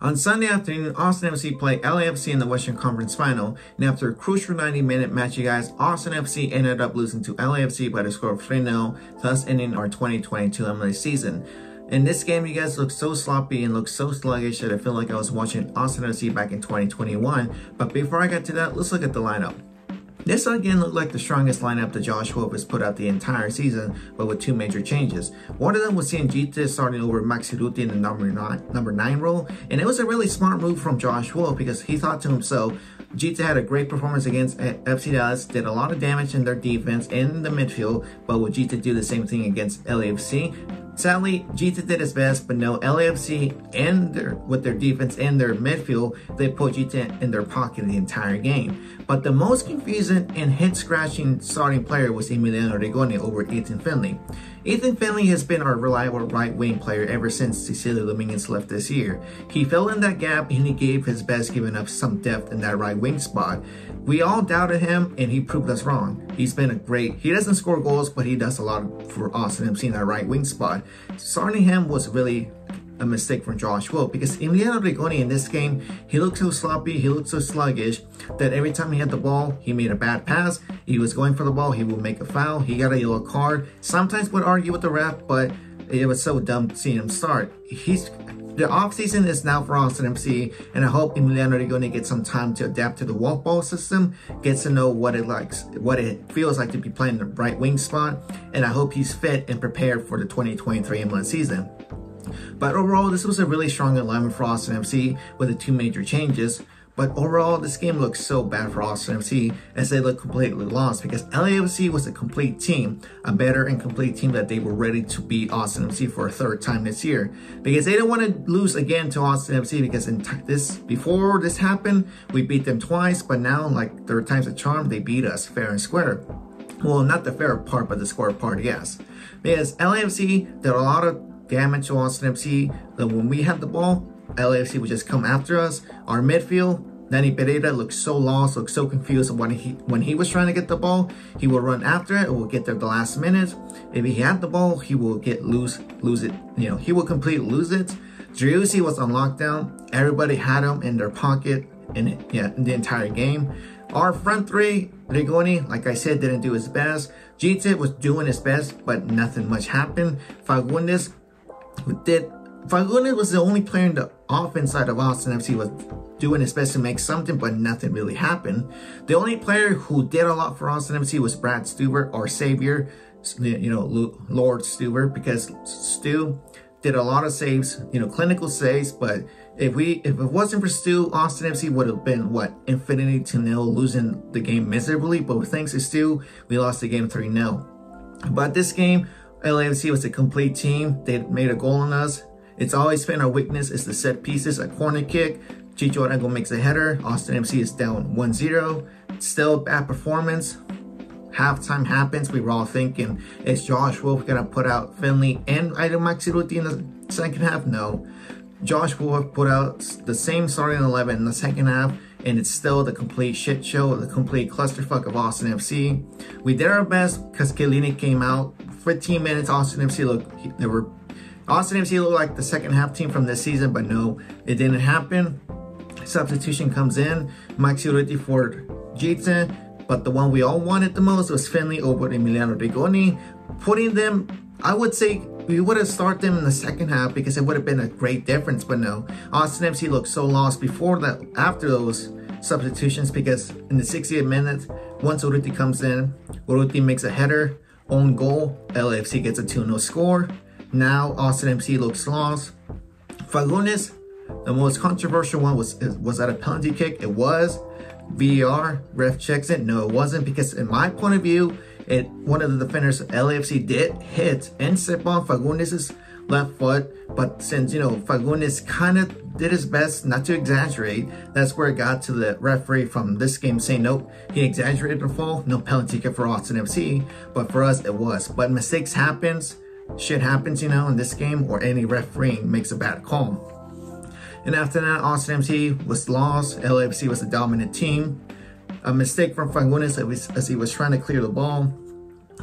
On Sunday afternoon, Austin FC played LAFC in the Western Conference Final, and after a crucial 90-minute match, you guys, Austin FC ended up losing to LAFC by the score of 3-0, thus ending our 2022 MLS season. In this game, you guys looked so sloppy and looked so sluggish that I feel like I was watching Austin FC back in 2021. But before I get to that, let's look at the lineup. This again looked like the strongest lineup that Josh Wolf has put out the entire season, but with two major changes. One of them was seeing Gita starting over Maxi Ruti in the number 9 role, and it was a really smart move from Josh Wolf because he thought to himself, Gita had a great performance against FC Dallas, did a lot of damage in their defense in the midfield, but would Gita do the same thing against LAFC? Sadly, Gita did his best, but no, LAFC with their defense and their midfield, they put Gita in their pocket the entire game. But the most confusing and head-scratching starting player was Emiliano Rigoni over Ethan Finley. Ethan Finley has been our reliable right-wing player ever since Cecilio Dominguez left this year. He fell in that gap and he gave his best, giving up some depth in that right-wing spot. We all doubted him and he proved us wrong. He doesn't score goals, but he does a lot for Austin FC in that right-wing spot. Starting him was really a mistake from Josh Wolf because Emiliano Rigoni in this game, he looked so sloppy, he looked so sluggish that every time he had the ball, he made a bad pass. He was going for the ball, he would make a foul, he got a yellow card. Sometimes would argue with the ref, but it was so dumb seeing him start. The offseason is now for Austin FC, and I hope Emiliano Rigoni gets some time to adapt to the walk ball system, gets to know what it feels like to be playing the right wing spot, and I hope he's fit and prepared for the 2023 MLS season. But overall, this was a really strong 11 for Austin FC with the two major changes. But overall, this game looks so bad for Austin FC as they look completely lost because LAFC was a complete team, a better and complete team that they were ready to beat Austin FC for a third time this year. Because they didn't want to lose again to Austin FC because before this happened, we beat them twice, but now, like third time's a charm, they beat us fair and square. Well, not the fair part, but the square part, yes. Because LAFC did a lot of damage to Austin FC, that when we had the ball, LAFC would just come after us. Our midfield, Danny Pereira looked so lost, looked so confused when he was trying to get the ball. He will run after it, or will get there the last minute. If he had the ball, he will lose it. You know, he will completely lose it. Driussi was on lockdown. Everybody had him in their pocket in the entire game. Our front three, Rigoni, like I said, didn't do his best. Gita was doing his best, but nothing much happened. Fagundes was the only player in the offense side of Austin FC was doing his best to make something, but nothing really happened. The only player who did a lot for Austin FC was Brad Stuber, our savior, Lord Stuber, because Stu did a lot of saves, clinical saves, but if it wasn't for Stu, Austin FC would have been, infinity to nil, losing the game miserably, but thanks to Stu, we lost the game 3-0. But this game, LAFC was a complete team. They made a goal on us. It's always been our weakness is the set pieces, a corner kick. Chicho Arango makes a header. Austin FC is down 1-0. Still bad performance. Halftime happens. We were all thinking, is Josh Wolf going to put out Finley and either Maxi Ruti in the second half? No. Josh Wolf put out the same starting 11 in the second half, and it's still the complete shit show, the complete clusterfuck of Austin FC. We did our best because Chiellini came out. 15 minutes, Austin FC looked like the second half team from this season, but no, it didn't happen. Substitution comes in, Maxi Ruti for Gita, but the one we all wanted the most was Finley over Emiliano Rigoni. Putting them, I would say we would have started them in the second half because it would have been a great difference, but no. Austin FC looked so lost after those substitutions because in the 60th minute, once Urruti comes in, Urruti makes a header, own goal, LAFC gets a 2-0 score. Now Austin FC looks lost. Fagundes, the most controversial one was that a penalty kick? It was. VAR, ref checks it. No, it wasn't, because in my point of view, one of the defenders of LAFC did hit and step on Fagundes' left foot, but since Fagundes kind of did his best not to exaggerate, that's where it got to the referee from this game saying nope, he exaggerated the fall, no penalty kick for Austin FC, but for us it was. But mistakes happens, shit happens, in this game, or any referee makes a bad call. And after that, Austin FC was lost. LAFC was a dominant team. A mistake from Fagundes as he was trying to clear the ball.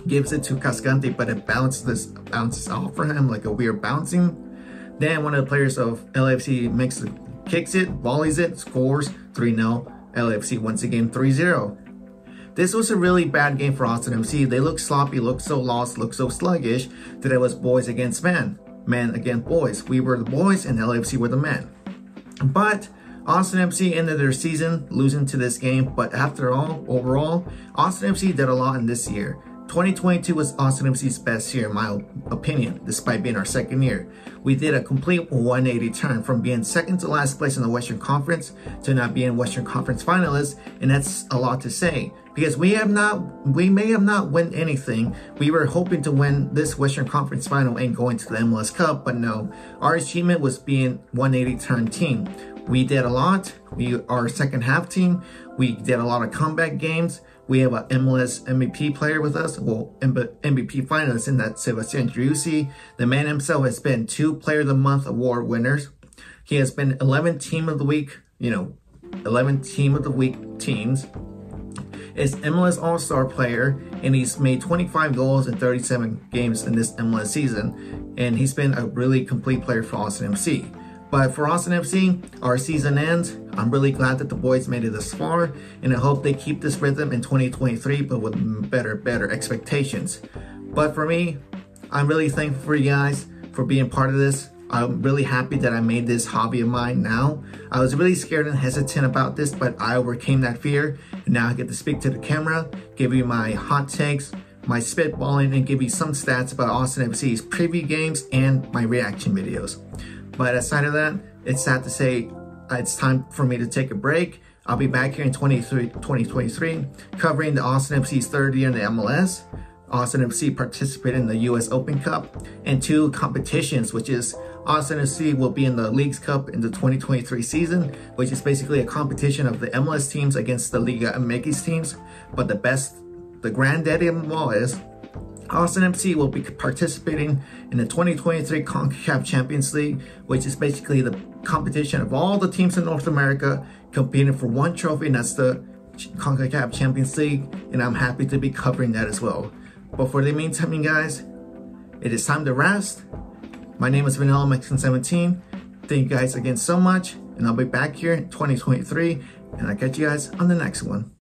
Gives it to Cascante, but it bounces off for him like a weird bouncing. Then one of the players of LAFC makes kicks it, volleys it, scores 3-0. LAFC once again 3-0. This was a really bad game for Austin FC. They looked sloppy, looked so lost, looked so sluggish that it was boys against men. Men against boys. We were the boys and LAFC were the men. But Austin FC ended their season losing to this game. But after all, overall, Austin FC did a lot in this year. 2022 was Austin FC's best year in my opinion, despite being our second year. We did a complete 180 turn from being second to last place in the Western Conference to not being Western Conference finalists, and that's a lot to say because we may have not won anything. We were hoping to win this Western Conference final and going to the MLS Cup, but no. Our achievement was being 180 turn team. We did a lot. We are a second half team. We did a lot of comeback games. We have an MLS MVP player with us, well, MVP finalist in that Sebastian Driussi. The man himself has been 2 Player of the Month award winners. He has been 11 Team of the Week, 11 Team of the Week teams. Is MLS All-Star player, and he's made 25 goals in 37 games in this MLS season. And he's been a really complete player for Austin FC. But for Austin FC, our season ends. I'm really glad that the boys made it this far, and I hope they keep this rhythm in 2023, but with better expectations. But for me, I'm really thankful for you guys for being part of this. I'm really happy that I made this hobby of mine now. I was really scared and hesitant about this, but I overcame that fear, and now I get to speak to the camera, give you my hot takes, my spitballing, and give you some stats about Austin FC's preview games and my reaction videos. But aside of that, it's sad to say it's time for me to take a break. I'll be back here in 2023 covering the Austin FC's 3rd year in the MLS. Austin FC participated in the US Open Cup and 2 competitions, which is Austin FC will be in the Leagues Cup in the 2023 season, which is basically a competition of the MLS teams against the Liga MX teams. But the granddaddy of them all is Austin FC will be participating in the 2023 CONCACAF Champions League, which is basically the competition of all the teams in North America competing for one trophy, and that's the CONCACAF Champions League, and I'm happy to be covering that as well. But for the meantime, you guys, it is time to rest. My name is Vanilla Mexican 17. Thank you guys again so much, and I'll be back here in 2023, and I'll catch you guys on the next one.